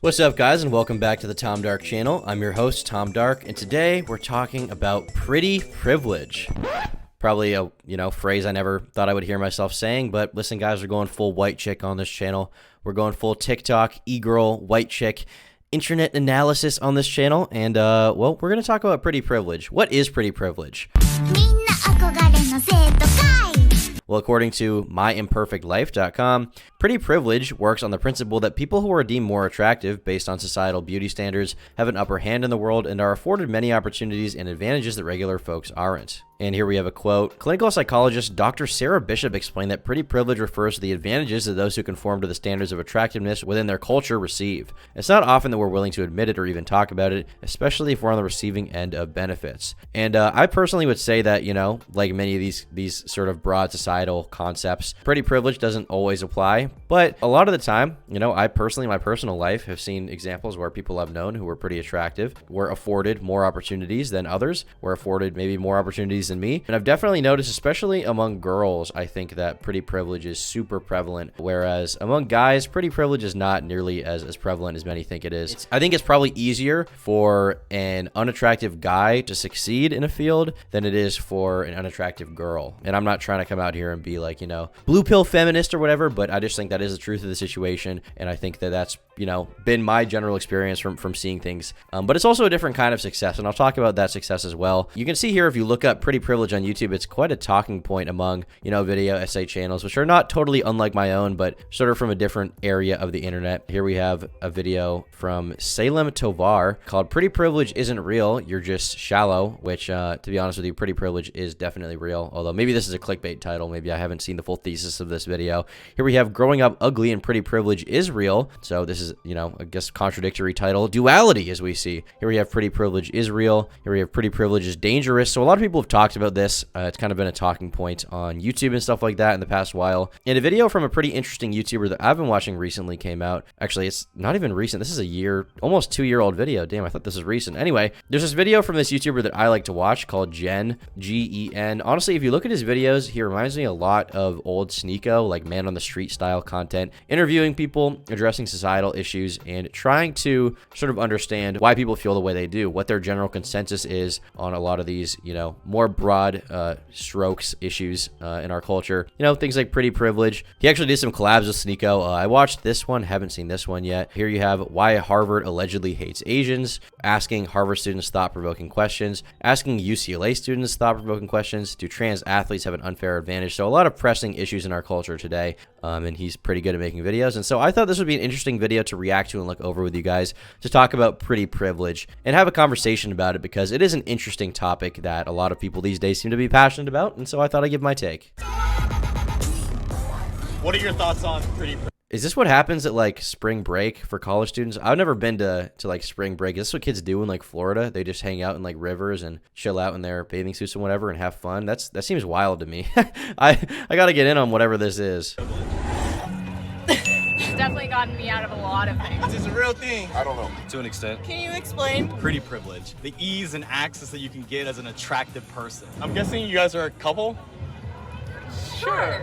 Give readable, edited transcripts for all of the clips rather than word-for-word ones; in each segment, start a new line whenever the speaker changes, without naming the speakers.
What's up, guys, and welcome back to the Tom Dark channel. I'm your host, Tom Dark, and today we're talking about pretty privilege. Probably a, phrase I never thought I would hear myself saying, but listen, guys, we're going full white chick on this channel. We're going full TikTok, e-girl, white chick, internet analysis on this channel, and, well, we're going to talk about pretty privilege. What is pretty privilege? Well, according to myimperfectlife.com, pretty privilege works on the principle that people who are deemed more attractive based on societal beauty standards have an upper hand in the world and are afforded many opportunities and advantages that regular folks aren't. And here we have a quote. Clinical psychologist Dr. Sarah Bishop explained that pretty privilege refers to the advantages that those who conform to the standards of attractiveness within their culture receive. It's not often that we're willing to admit it or even talk about it, especially if we're on the receiving end of benefits. And I personally would say that, like many of these sort of broad societal concepts, pretty privilege doesn't always apply. But a lot of the time, I personally, in my personal life, have seen examples where people I've known who were pretty attractive were afforded more opportunities than others, were afforded maybe more opportunities than me. And I've definitely noticed, especially among girls, I think that pretty privilege is super prevalent, whereas among guys, pretty privilege is not nearly as prevalent as many think it is. I think it's probably easier for an unattractive guy to succeed in a field than it is for an unattractive girl. And I'm not trying to come out here and be like, blue pill feminist or whatever, but I just think that is the truth of the situation. And I think that that's, been my general experience from seeing things. But it's also a different kind of success, and I'll talk about that success as well. You can see here, if you look up pretty privilege on YouTube, it's quite a talking point among, video essay channels, which are not totally unlike my own, but sort of from a different area of the internet. Here we have a video from Salem Tovar called Pretty Privilege Isn't Real, You're Just Shallow, which, to be honest with you, pretty privilege is definitely real, although maybe this is a clickbait title. Maybe I haven't seen the full thesis of this video. Here we have Growing Up Ugly and Pretty Privilege is Real. So this is, I guess contradictory title. Duality, as we see. Here we have Pretty Privilege is Real. Here we have Pretty Privilege is Dangerous. So a lot of people have talked about this. It's kind of been a talking point on YouTube and stuff like that in the past while. And a video from a pretty interesting YouTuber that I've been watching recently came out. Actually, it's not even recent. This is a year, almost 2-year-old video. Damn, I thought this was recent. Anyway, there's this video from this YouTuber that I like to watch called Gen, G-E-N. Honestly, if you look at his videos, he reminds me a lot of old Sneeko, like man on the street style content, interviewing people, addressing societal issues, and trying to sort of understand why people feel the way they do, what their general consensus is on a lot of these, more broad strokes issues in our culture. Things like pretty privilege. He actually did some collabs with Sneeko. I watched this one, haven't seen this one yet. Here you have why Harvard allegedly hates Asians, asking Harvard students thought-provoking questions, asking UCLA students thought-provoking questions, do trans athletes have an unfair advantage? So a lot of pressing issues in our culture today, and he's pretty good at making videos. And so I thought this would be an interesting video to react to and look over with you guys, to talk about pretty privilege and have a conversation about it, because it is an interesting topic that a lot of people these days seem to be passionate about. And so I thought I'd give my take.
What are your thoughts on pretty privilege?
Is this what happens at like spring break for college students? I've never been to like spring break. Is this what kids do in like Florida? They just hang out in like rivers and chill out in their bathing suits and whatever and have fun. That seems wild to me. I gotta get in on whatever this is.
It's definitely gotten me out of a lot of things.
Is this a real thing?
I don't know.
To an extent.
Can you explain?
Pretty privilege. The ease and access that you can get as an attractive person. I'm guessing you guys are a couple?
Sure.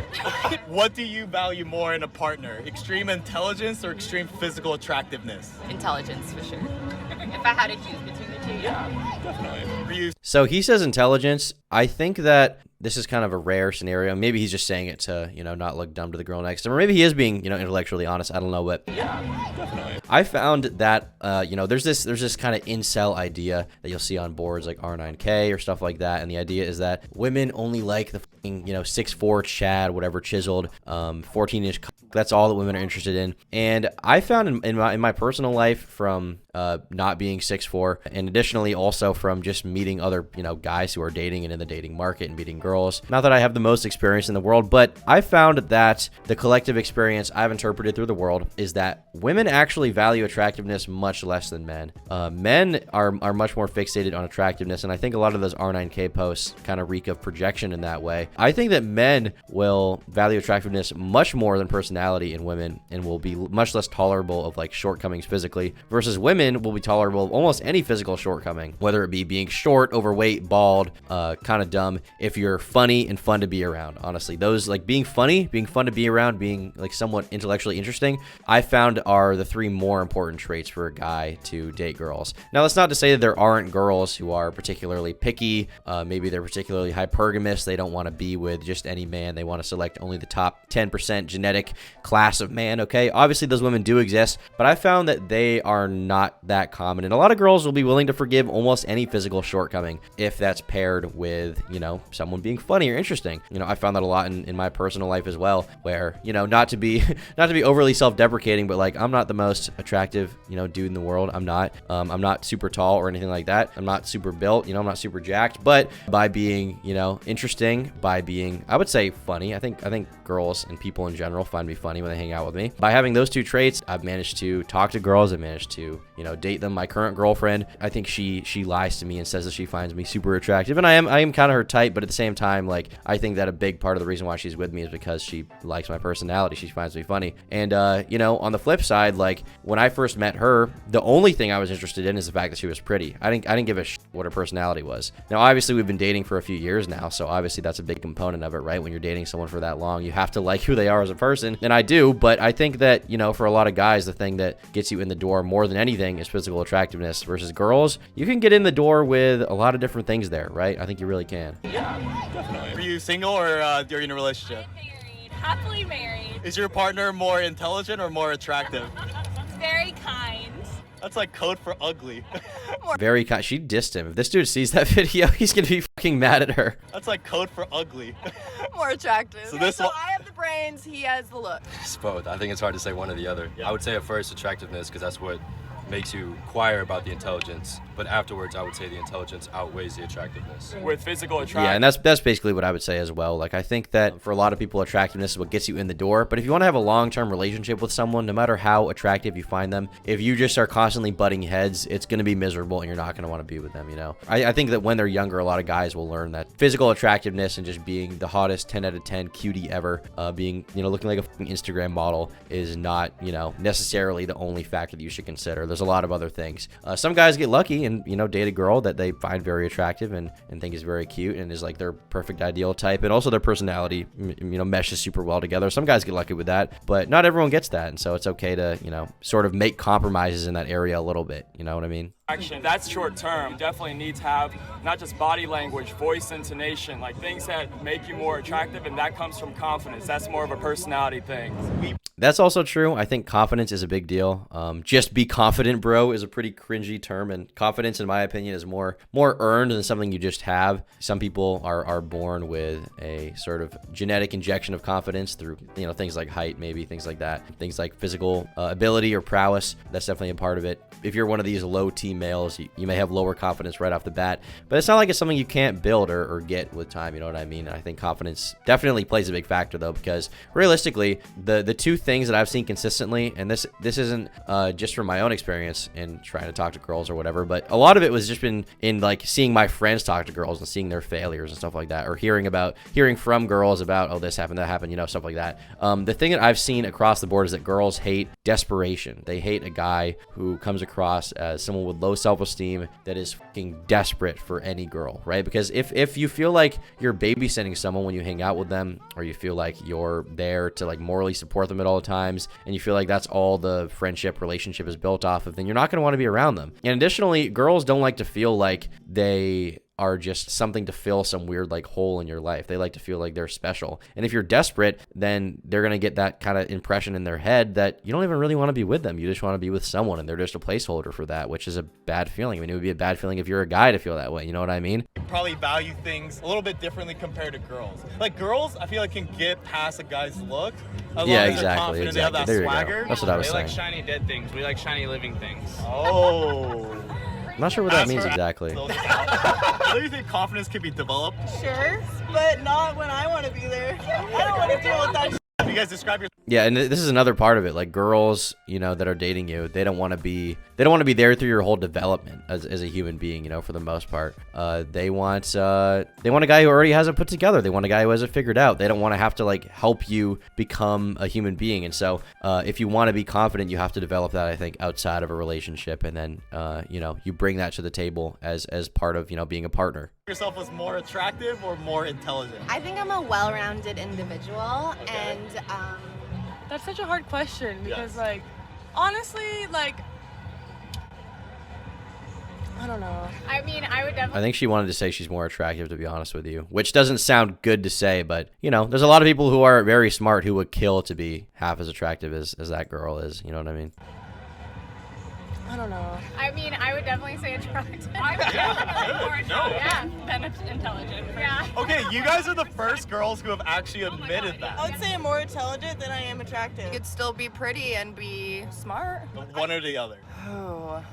What do you value more in a partner? Extreme intelligence or extreme physical attractiveness?
Intelligence, for sure. If I had to choose between the two, yeah.
Definitely.
So he says intelligence. I think that this is kind of a rare scenario. Maybe he's just saying it to, not look dumb to the girl next to him. Or maybe he is being, intellectually honest. I don't know. But
Yeah, definitely.
I found that, there's this kind of incel idea that you'll see on boards like R9K or stuff like that. And the idea is that women only like the fucking, 6'4" Chad, whatever, chiseled, 14-inch. That's all that women are interested in. And I found in my personal life, from not being 6'4", and additionally also from just meeting other, guys who are dating and in the dating market and meeting girls. Not that I have the most experience in the world, but I found that the collective experience I've interpreted through the world is that women actually value attractiveness much less than men. Men are much more fixated on attractiveness, and I think a lot of those R9K posts kind of reek of projection in that way. I think that men will value attractiveness much more than personality personality in women and will be much less tolerable of like shortcomings physically, versus women will be tolerable of almost any physical shortcoming, whether it be being short, overweight, bald, kind of dumb, if you're funny and fun to be around. Honestly, those, like being funny, being fun to be around, being like somewhat intellectually interesting, I found are the 3 more important traits for a guy to date girls. Now, that's not to say that there aren't girls who are particularly picky. Maybe they're particularly hypergamous. They don't want to be with just any man. They want to select only the top 10% genetic class of man. Okay, obviously those women do exist, but I found that they are not that common, and a lot of girls will be willing to forgive almost any physical shortcoming if that's paired with, you know, someone being funny or interesting. You know, I found that a lot in my personal life as well, where, you know, not to be overly self-deprecating, but like, I'm not the most attractive, you know, dude in the world. I'm not super tall or anything like that. I'm not super built, you know, I'm not super jacked, but by being, you know, interesting, by being, I would say, funny, I think girls and people in general find me funny when they hang out with me. By having those 2 traits, I've managed to talk to girls. I've managed to, you know, date them. My current girlfriend, I think she lies to me and says that she finds me super attractive, and I am kind of her type, but at the same time, like, I think that a big part of the reason why she's with me is because she likes my personality. She finds me funny. And you know, on the flip side, like, when I first met her, the only thing I was interested in is the fact that she was pretty. I didn't give a shit what her personality was. Now, obviously, we've been dating for a few years now, so obviously that's a big component of it, right? When you're dating someone for that long, you have to like who they are as a person, and I do. But I think that, you know, for a lot of guys, the thing that gets you in the door more than anything is physical attractiveness, versus girls, you can get in the door with a lot of different things there, right? I think you really can.
Yeah, definitely. Are you single or you're in a relationship?
Married, happily married.
Is your partner more intelligent or more attractive?
Very kind.
That's like code for ugly.
Very kind. She dissed him. If this dude sees that video, he's gonna be fucking mad at her.
That's like code for ugly.
More attractive.
So this one,
I have the brains, he has the look.
It's both. I think it's hard to say one or the other. Yeah. I would say at first attractiveness, because that's what makes you inquire about the intelligence, but afterwards I would say the intelligence outweighs the attractiveness.
with physical attraction.
Yeah, and that's basically what I would say as well. Like, I think that for a lot of people, attractiveness is what gets you in the door. But if you want to have a long-term relationship with someone, no matter how attractive you find them, if you just are constantly butting heads, it's going to be miserable and you're not going to want to be with them, you know? I think that when they're younger, a lot of guys will learn that physical attractiveness and just being the hottest 10 out of 10 cutie ever, being, you know, looking like a fucking Instagram model is not, you know, necessarily the only factor that you should consider. There's a lot of other things. Some guys get lucky and, you know, date a girl that they find very attractive and think is very cute and is like their perfect ideal type, and also their personality, you know, meshes super well together. Some guys get lucky with that, but not everyone gets that, and so it's okay to, you know, sort of make compromises in that area a little bit. You know what I mean?
Action. That's short term. You definitely need to have not just body language, voice, intonation, like things that make you more attractive, and that comes from confidence. That's more of a personality thing.
That's also true. I think confidence is a big deal. Just be confident, bro, is a pretty cringy term, and confidence, in my opinion, is more earned than something you just have. Some people are born with a sort of genetic injection of confidence through, you know, things like height, maybe things like that, things like physical ability or prowess. That's definitely a part of it. If you're one of these low T males, you may have lower confidence right off the bat, but it's not like it's something you can't build or get with time. You know what I mean? I think confidence definitely plays a big factor, though, because realistically, the two things that I've seen consistently, and this isn't just from my own experience in trying to talk to girls or whatever, but a lot of it was just been in like seeing my friends talk to girls and seeing their failures and stuff like that, or hearing from girls about, oh, this happened, that happened, you know, stuff like that. The thing that I've seen across the board is that girls hate desperation. They hate a guy who comes across as someone with low self-esteem that is fucking desperate for any girl, right? Because if you feel like you're babysitting someone when you hang out with them, or you feel like you're there to like morally support them at all times, and you feel like that's all the friendship relationship is built off of, then you're not going to want to be around them. And additionally, girls don't like to feel like they are just something to fill some weird like hole in your life. They like to feel like they're special. And if you're desperate, then they're going to get that kind of impression in their head that you don't even really want to be with them. You just want to be with someone, and they're just a placeholder for that, which is a bad feeling. I mean, it would be a bad feeling if you're a guy to feel that way. You know what I mean?
You probably value things a little bit differently compared to girls. Like girls, I feel like can get past a guy's look.
Yeah, exactly.
They have that
There
swagger.
you go. That's what I was
They
saying.
like shiny dead things. We like shiny living things.
Oh.
I'm not sure what that means exactly.
Do you think confidence can be developed?
Sure, but not when I want to be there. I don't want to deal with that.
You guys describe your
Yeah, and this is another part of it. Like girls, you know, that are dating you, they don't want to be there through your whole development as a human being. You know, for the most part, they want a guy who already has it put together. They want a guy who has it figured out. They don't want to have to like help you become a human being. And so, if you want to be confident, you have to develop that, I think, outside of a relationship, and then you know, you bring that to the table as part of, you know, being a partner.
Yourself as more attractive or more intelligent?
I think I'm a well-rounded individual, and
That's such a hard question because,
Yes.
like, honestly, like, I don't know.
I mean, I would
I
definitely.
think she wanted to say she's more attractive, to be honest with you, which doesn't sound good to say, but you know, there's a lot of people who are very smart who would kill to be half as attractive as that girl is. You know what I mean?
I don't know.
I mean, I would definitely say attractive.
I'm definitely more
No.
Yeah.
than intelligent.
Yeah.
Okay, you guys are the first girls who have actually admitted that.
I would say I'm more intelligent than I am attractive.
You could still be pretty and be smart.
One or the other.
Oh,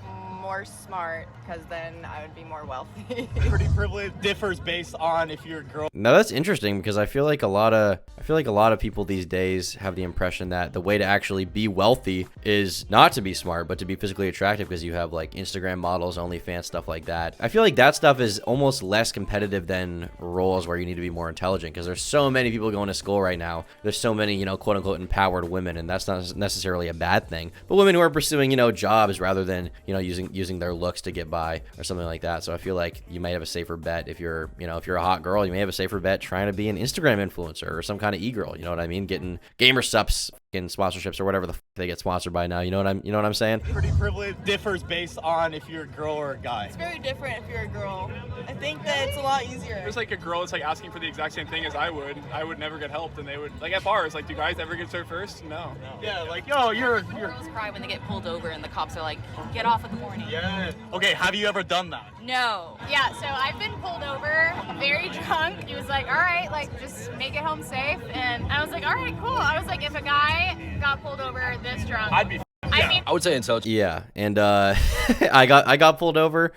more smart, because then I would be more wealthy.
Pretty privilege differs based on if you're a girl.
Now that's interesting because I feel like a lot of people these days have the impression that the way to actually be wealthy is not to be smart, but to be physically attractive, because you have like Instagram models, OnlyFans, stuff like that. I feel like that stuff is almost less competitive than roles where you need to be more intelligent, because there's so many people going to school right now. There's so many, you know, quote unquote empowered women, and that's not necessarily a bad thing. But women who are pursuing, you know, jobs rather than, you know, using their looks to get by or something like that. So I feel like you might have a safer bet if you're, you know, if you're a hot girl, you may have a safer bet trying to be an Instagram influencer or some kind of e-girl. You know what I mean? Getting gamer subs in sponsorships or whatever the they get sponsored by now. You know what I'm saying?
Pretty privilege differs based on if you're a girl or a guy.
It's very different if you're a girl. I think that it's a lot easier.
There's like a girl that's like asking for the exact same thing as I would never get helped, and they would like at bars. Like, do guys ever get served first? No.
Yeah, like, yo, you're.
Girls cry when they get pulled over and the cops are like, get off at the warning.
Yeah. Okay, have you ever done that?
No. Yeah, so I've been pulled over very drunk. He was like, all right, like, just make it home safe. And I was like, all right, cool. I was like, if a guy got pulled over this drunk,
I'd be.
I mean,
I would say intelligent.
Yeah, and I got pulled over.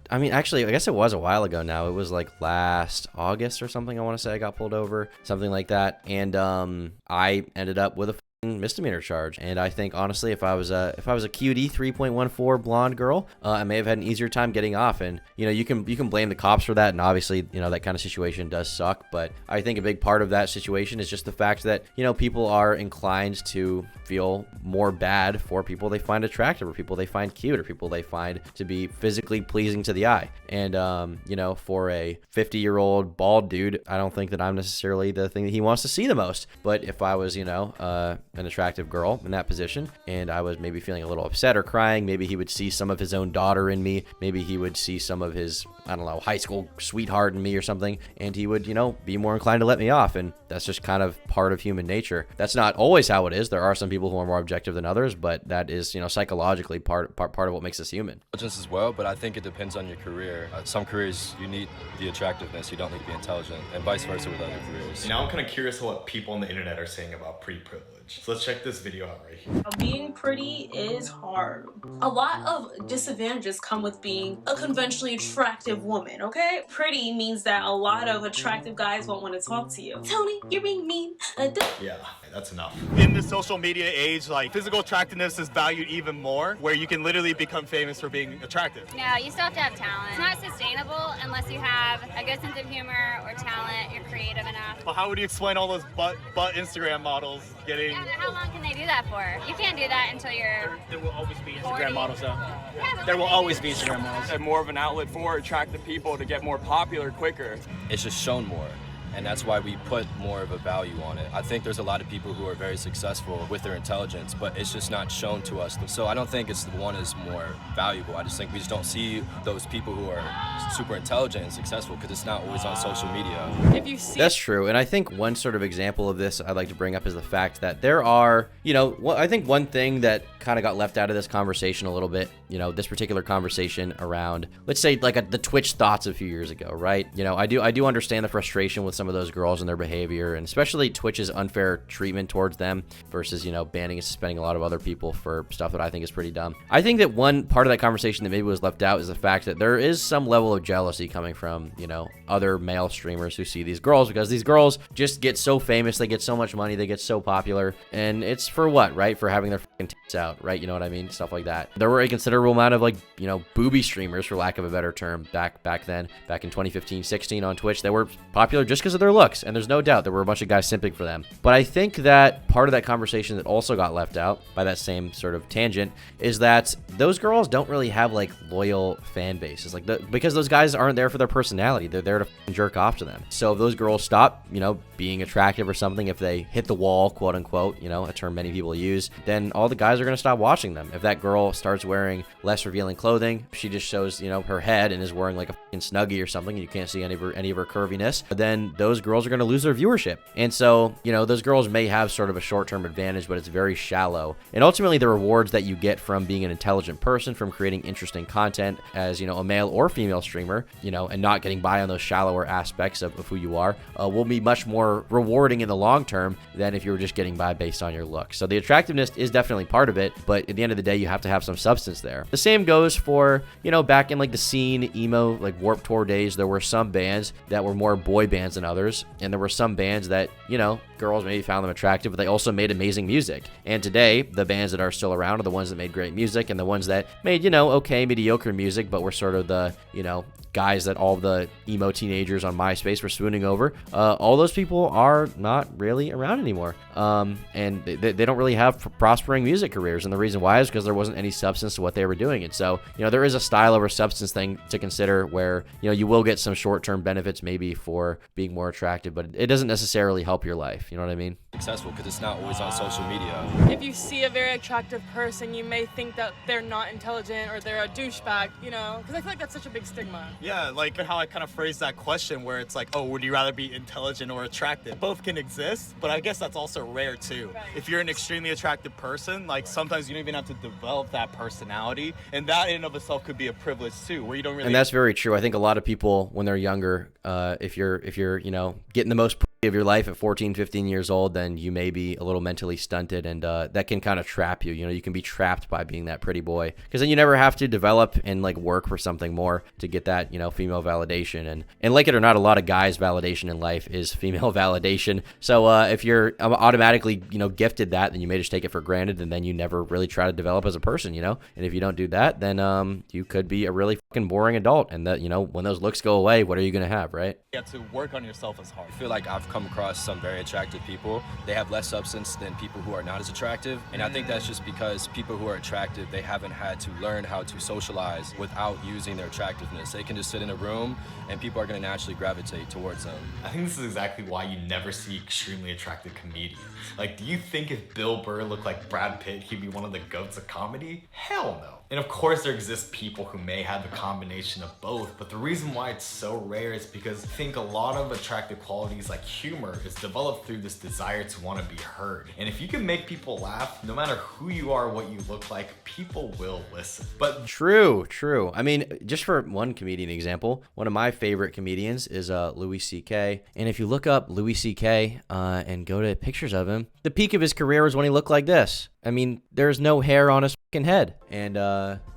Actually, I guess it was a while ago now. It was like last August or something. I want to say I got pulled over, something like that, and I ended up with a misdemeanor charge. And I think honestly, if I was a cutie 3.14 blonde girl, I may have had an easier time getting off. And you know, you can blame the cops for that, and obviously, you know, that kind of situation does suck. But I think a big part of that situation is just the fact that, you know, people are inclined to feel more bad for people they find attractive, or people they find cute, or people they find to be physically pleasing to the eye. And you know, for a 50-year-old bald dude, I don't think that I'm necessarily the thing that he wants to see the most. But if I was, you know, an attractive girl in that position, and I was maybe feeling a little upset or crying, maybe he would see some of his own daughter in me, maybe he would see some of his, I don't know, high school sweetheart in me or something, and he would, you know, be more inclined to let me off. And that's just kind of part of human nature. That's not always how it is. There are some people who are more objective than others, but that is, you know, psychologically part of what makes us human.
Intelligence as well, but I think it depends on your career. Some careers you need the attractiveness, you don't need to be intelligent, and vice versa with other careers.
Now I'm kind of curious what people on the internet are saying about pretty privilege. So let's check this video out right here.
Being pretty is hard. A lot of disadvantages come with being a conventionally attractive woman, okay? Pretty means that a lot of attractive guys won't want to talk to you. Tony, you're being mean.
Yeah, that's enough.
In the social media age, like, physical attractiveness is valued even more, where you can literally become famous for being attractive.
no, you still have to have talent. It's not sustainable unless you have a good sense of humor or talent, you're creative enough.
But how would you explain all those butt Instagram models getting...
Yeah, how long can they do that for? You can't do that until you're
There will always be
40.
Instagram models, though.
Yeah, but
There will
what they
always
do
be
is-
Instagram models.
And more of an outlet for attractive people to get more popular quicker.
It's just shown more, and that's why we put more of a value on it. I think there's a lot of people who are very successful with their intelligence, but it's just not shown to us. So I don't think it's the one is more valuable. I just think we just don't see those people who are super intelligent and successful because it's not always on social media.
If you see
That's true. And I think one sort of example of this I'd like to bring up is the fact that there are, you know, I think one thing that kind of got left out of this conversation a little bit. You know, this particular conversation around, let's say, like the Twitch thoughts a few years ago, right? You know, I do understand the frustration with some of those girls and their behavior, and especially Twitch's unfair treatment towards them versus, you know, banning and suspending a lot of other people for stuff that I think is pretty dumb. I think that one part of that conversation that maybe was left out is the fact that there is some level of jealousy coming from, you know, other male streamers who see these girls, because these girls just get so famous, they get so much money, they get so popular, and it's for what, right? For having their fucking tits out, right? You know what I mean? Stuff like that. There were a considerable amount of, like, you know, booby streamers, for lack of a better term, back then, back in 2015-16 on Twitch. They were popular just because of their looks, and there's no doubt there were a bunch of guys simping for them. But I think that part of that conversation that also got left out by that same sort of tangent is that those girls don't really have, like, loyal fan bases, like, because those guys aren't there for their personality. They're there to jerk off to them. So if those girls stop, you know, being attractive or something, if they hit the wall, quote unquote, you know, a term many people use, then all the guys are going to stop watching them. If that girl starts wearing less revealing clothing, she just shows, you know, her head and is wearing like a fucking Snuggie or something, and you can't see any of her curviness, then those girls are going to lose their viewership. And so, you know, those girls may have sort of a short-term advantage, but it's very shallow. And ultimately, the rewards that you get from being an intelligent person, from creating interesting content as, you know, a male or female streamer, you know, and not getting by on those shallower aspects of who you are, will be much more rewarding in the long term than if you were just getting by based on your look. So the attractiveness is definitely part of it, but at the end of the day, you have to have some substance there. The same goes for, you know, back in like the scene, emo, like Warped Tour days, there were some bands that were more boy bands than others, and there were some bands that, you know, girls maybe found them attractive, but they also made amazing music. And today, the bands that are still around are the ones that made great music, and the ones that made, you know, okay, mediocre music, but were sort of the, you know, guys that all the emo teenagers on MySpace were swooning over. All those people are not really around anymore. And they don't really have prospering music careers. And the reason why is because there wasn't any substance to what they were doing. And so, you know, there is a style over substance thing to consider where, you know, you will get some short-term benefits maybe for being more attractive, but it doesn't necessarily help your life. You know what I mean?
Successful because it's not always on social media.
If you see a very attractive person, you may think that they're not intelligent or they're a douchebag, you know, because I feel like that's such a big stigma.
Yeah, like how I kind of phrased that question where it's like, oh, would you rather be intelligent or attractive? Both can exist, but I guess that's also rare too. Right. If you're an extremely attractive person, like sometimes you don't even have to develop that personality, and that in and of itself could be a privilege too, where you don't really.
And that's very true. I think a lot of people when they're younger, if you're you know, getting the most of your life at 14, 15 years old, then you may be a little mentally stunted, and that can kind of trap you. You know, you can be trapped by being that pretty boy, because then you never have to develop and like work for something more to get that, you know, female validation. And like it or not, a lot of guys' validation in life is female validation. So if you're automatically, you know, gifted that, then you may just take it for granted, and then you never really try to develop as a person, you know. And if you don't do that, then you could be a really fucking boring adult, and that, you know, when those looks go away, what are you gonna have, right?
You have to work on yourself as hard.
I feel like I've come across some very attractive people. They have less substance than people who are not as attractive, and I think that's just because people who are attractive, they haven't had to learn how to socialize without using their attractiveness. They can just sit in a room and people are going to naturally gravitate towards them.
I think this is exactly why you never see extremely attractive comedians. Like, do you think if Bill Burr looked like Brad Pitt, he'd be one of the goats of comedy? Hell no. And of course there exist people who may have a combination of both, but the reason why it's so rare is because I think a lot of attractive qualities like humor is developed through this desire to want to be heard. And if you can make people laugh, no matter who you are, what you look like, people will listen. But
True. I mean, just for one comedian example, one of my favorite comedians is Louis C.K. And if you look up Louis C.K. And go to pictures of him, the peak of his career was when he looked like this. I mean, there's no hair on his fucking head. And,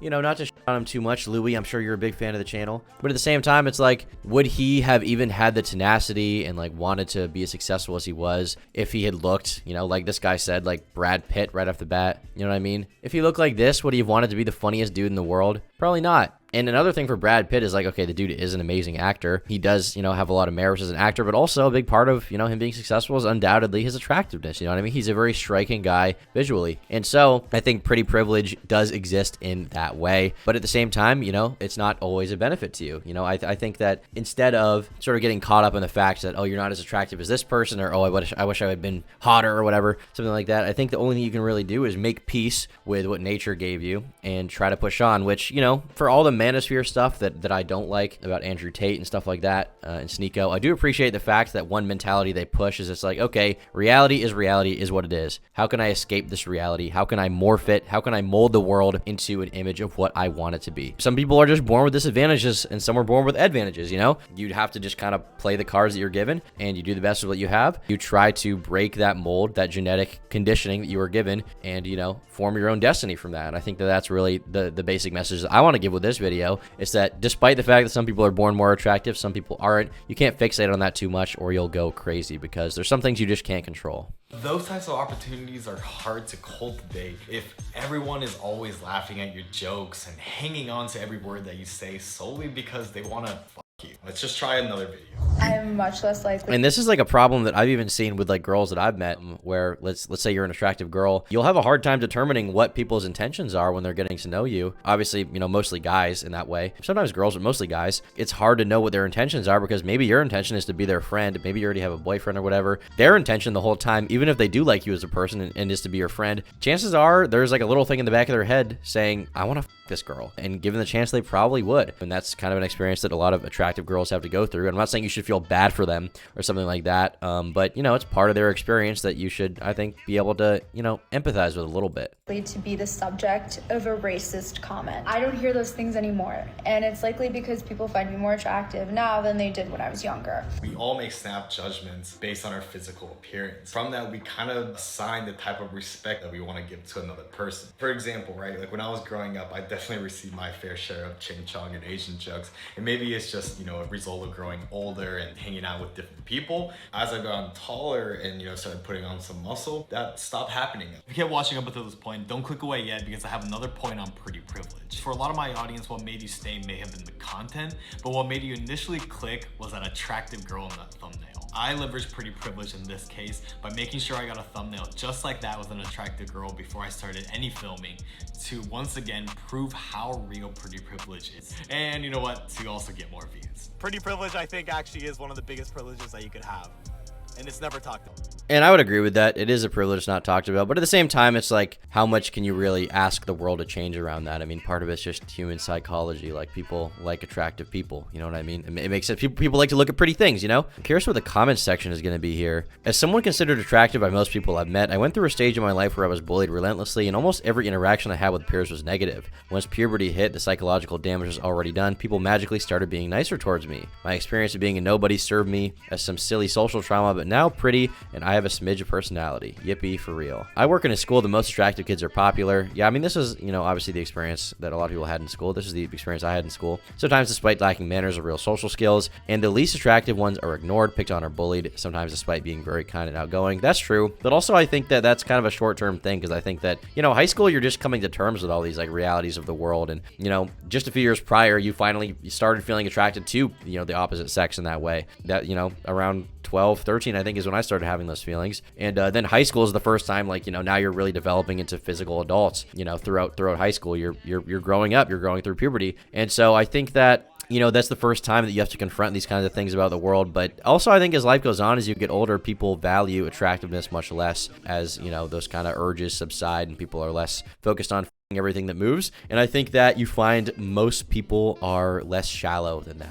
you know, not to shit on him too much, Louis, I'm sure you're a big fan of the channel. But at the same time, it's like, would he have even had the tenacity and, like, wanted to be as successful as he was if he had looked, you know, like this guy said, like Brad Pitt right off the bat? You know what I mean? If he looked like this, would he have wanted to be the funniest dude in the world? Probably not. And another thing for Brad Pitt is like, okay, the dude is an amazing actor. He does, you know, have a lot of merits as an actor, but also a big part of, you know, him being successful is undoubtedly his attractiveness. You know what I mean? He's a very striking guy visually. And so I think Pretty Privilege does exist in that way. But at the same time, you know, it's not always a benefit to you. You know, I think that instead of sort of getting caught up in the fact that, oh, you're not as attractive as this person, or, oh, I wish I had been hotter or whatever, something like that, I think the only thing you can really do is make peace with what nature gave you and try to push on, which, you know, for all the manosphere stuff that I don't like about Andrew Tate and stuff like that, and Sneeko. I do appreciate the fact that one mentality they push is it's like, okay, reality is what it is. How can I escape this reality? How can I morph it? How can I mold the world into an image of what I want it to be? Some people are just born with disadvantages and some are born with advantages, you know? You'd have to just kind of play the cards that you're given and you do the best of what you have. You try to break that mold, that genetic conditioning that you were given, and, you know, form your own destiny from that. And I think that that's really the basic message that I want to give with this video, is that despite the fact that some people are born more attractive, some people aren't, you can't fixate on that too much or you'll go crazy, because there's some things you just can't control.
Those types of opportunities are hard to cultivate if everyone is always laughing at your jokes and hanging on to every word that you say solely because they want to fuck you. Let's just try another video.
I'm much less likely.
And this is like a problem that I've even seen with like girls that I've met, where let's say you're an attractive girl, you'll have a hard time determining what people's intentions are when they're getting to know you. Obviously, you know, mostly guys in that way. Sometimes girls, but mostly guys. It's hard to know what their intentions are because maybe your intention is to be their friend. Maybe you already have a boyfriend or whatever. Their intention the whole time, even if they do like you as a person and is to be your friend, chances are there's like a little thing in the back of their head saying, I want to f this girl. And given the chance, they probably would. And that's kind of an experience that a lot of attractive girls have to go through. And I'm not saying you should feel bad for them or something like that. But, you know, it's part of their experience that you should, I think, be able to, you know, empathize with a little bit.
To be the subject of a racist comment. I don't hear those things anymore. And it's likely because people find me more attractive now than they did when I was younger.
We all make snap judgments based on our physical appearance. From that, we kind of assign the type of respect that we want to give to another person. For example, right, like when I was growing up, I definitely received my fair share of ching chong and Asian jokes. And maybe it's just, you know, a result of growing older and hanging out with different people. As I've gotten taller and, you know, started putting on some muscle, that stopped happening. If you kept watching up until this point, don't click away yet because I have another point on pretty privilege. For a lot of my audience, what made you stay may have been the content, but what made you initially click was that attractive girl in that thumbnail. I leveraged pretty privilege in this case by making sure I got a thumbnail just like that with an attractive girl before I started any filming, to once again prove how real pretty privilege is. And you know what? To also get more views.
Pretty privilege, I think, actually is one of the biggest privileges that you could have. And it's never talked about.
And I would agree with that. It is a privilege not talked about, but at the same time, it's like, how much can you really ask the world to change around that? I mean, part of it's just human psychology. Like, people like attractive people, you know what I mean? It makes sense. People like to look at pretty things, you know? I'm curious what the comments section is going to be here. As someone considered attractive by most people I've met, I went through a stage in my life where I was bullied relentlessly, and almost every interaction I had with peers was negative. Once puberty hit, the psychological damage was already done. People magically started being nicer towards me. My experience of being a nobody served me as some silly social trauma, but now pretty, and I have a smidge of personality. Yippee for real. I work in a school. The most attractive kids are popular. Yeah, I mean, this is, you know, obviously the experience that a lot of people had in school. This is the experience I had in school. Sometimes, despite lacking manners or real social skills, and the least attractive ones are ignored, picked on, or bullied, sometimes despite being very kind and outgoing. That's true, but also I think that that's kind of a short-term thing, because I think that, you know, high school, you're just coming to terms with all these, like, realities of the world, and, you know, just a few years prior, you started feeling attracted to, you know, the opposite sex in that way. That, you know, around 12, 13, I think, is when I started having those feelings. And then high school is the first time, like, you know, now you're really developing into physical adults. You know, throughout high school, you're growing up, you're going through puberty. And so I think that, you know, that's the first time that you have to confront these kinds of things about the world. But also, I think as life goes on, as you get older, people value attractiveness much less, as, you know, those kind of urges subside and people are less focused on everything that moves. And I think that you find most people are less shallow than that.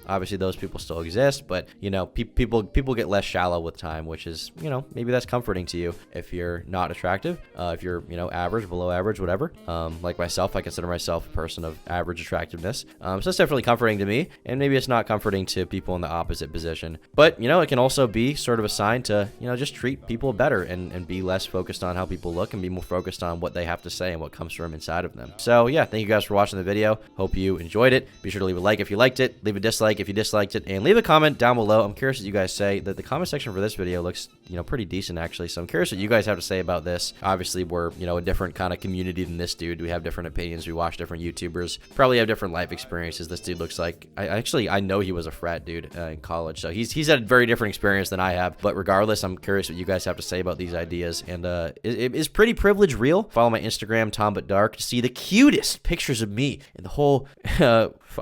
Obviously those people still exist, but, you know, people get less shallow with time, which is, you know, maybe that's comforting to you if you're not attractive, if you're, you know, average, below average, whatever. Like myself, I consider myself a person of average attractiveness. So it's definitely comforting to me, and maybe it's not comforting to people in the opposite position. But, you know, it can also be sort of a sign to, you know, just treat people better and be less focused on how people look and be more focused on what they have to say and what comes from inside of them. So yeah, thank you guys for watching the video. Hope you enjoyed it. Be sure to leave a like if you liked it, leave a dislike if you disliked it, and leave a comment down below. I'm curious what you guys say. The comment section for this video looks, you know, pretty decent actually, so I'm curious what you guys have to say about this. Obviously, we're, you know, a different kind of community than this dude. We have different opinions. We watch different YouTubers, probably have different life experiences. This dude looks like, I know he was a frat dude in college, so he's had a very different experience than I have. But regardless, I'm curious what you guys have to say about these ideas. And is pretty privilege real? Follow my Instagram, TomButDark, to see the cutest pictures of me in the whole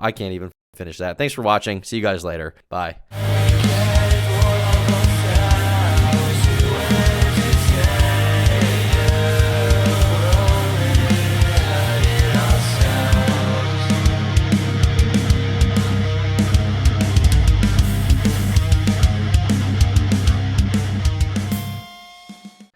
I can't even finish that. Thanks for watching. See you guys later. Bye.